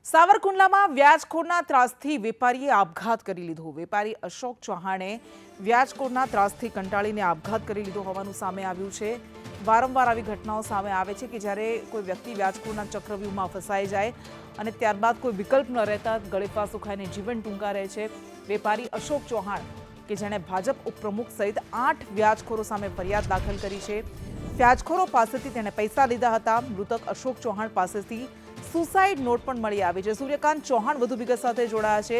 સાવરકુંડલામાં વ્યાજખોરના ત્રાસથી વેપારીએ આપઘાત કરી લીધો। વેપારી અશોક ચૌહાણે વ્યાજખોરના ત્રાસથી કંટાળીને આપઘાત કરી લીધો હોવાનું સામે આવ્યું છે। વારંવાર આવી ઘટનાઓ સામે આવે છે કે જ્યારે કોઈ વ્યક્તિ વ્યાજખોરના ચક્રવ્યૂહમાં ફસાઈ જાય અને ત્યારબાદ કોઈ વિકલ્પ ન રહેતા ગળે ફાંસો ખાઈને જીવન ટૂંકારે છે। વેપારી અશોક ચૌહાણ કે જેણે ભાજપ ઉપપ્રમુખ સહિત 8 વ્યાજખોરો સામે ફરિયાદ દાખલ કરી છે। વ્યાજખોરો પાસેથી તેણે પૈસા લીધા હતા। મૃતક અશોક ચૌહાણ પાસેથી સુસાઇડ નોટ પણ મળી આવી છે। સૂર્યકાંત ચૌહાણ વધુ વિગત સાથે જોડાયા છે।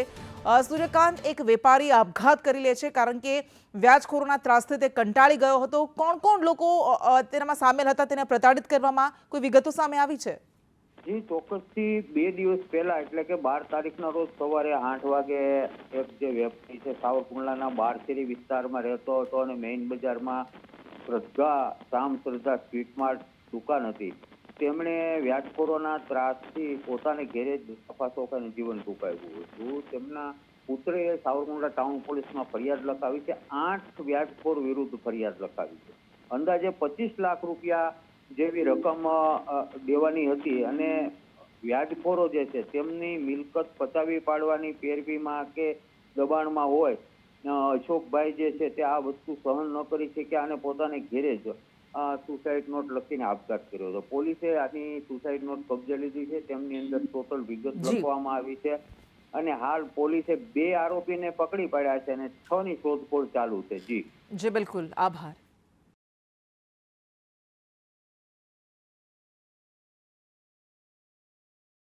સૂર્યકાંત, એક વેપારી આપઘાત કરી લે છે કારણ કે વ્યાજખોરોના ત્રાસથી તે કંટાળી ગયો હતો। કોણ કોણ લોકો તેનામાં સામેલ હતા તેને પ્રતાડિત કરવામાં કોઈ વિગતો સામે આવી છે? જી ચોક્કસથી 2 દિવસ પહેલા એટલે કે 12 તારીખના રોજ સવારે 8 વાગે એક જે વ્યક્તિ છે સાવરકુંડલાના બારશેરી વિસ્તારમાં રહેતો હતો અને મેઇન બજારમાં શ્રદ્ધા સ્વીટમાર્ટ દુકાન હતી, તેમણે વ્યાજખોરોના ત્રાસથી પોતાને ઘેરે જ ફાંસો ખાઈને જીવન ટૂંકાવ્યું હતું। તેમના પુત્રએ સાવરકુંડલા ટાઉન પોલીસમાં ફરિયાદ લખાવી છે। 8 વ્યાજખોર વિરુદ્ધ ફરિયાદ લખાવી છે। અંદાજે 25 લાખ રૂપિયા જેવી રકમ દેવાની હતી અને વ્યાજખોરો જે છે તેમની મિલકત પચાવી પાડવાની પેરવીમાં કે દબાણમાં હોય અશોકભાઈ જે છે તે આ વસ્તુ સહન ન કરી શક્યા અને પોતાને ઘેરે જ સુસાઇડ નોટ લખીને આપઘાત કર્યો હતો। પોલીસે આની સુસાઇડ નોટ કબજે લીધી છે। તેમની અંદર ટોટલ વિગત લખવામાં આવી છે અને હાલ પોલીસે 2 આરોપીને પકડી પાડ્યા છે અને 6 ની શોધખોળ ચાલુ છે। જી બિલકુલ, આભાર।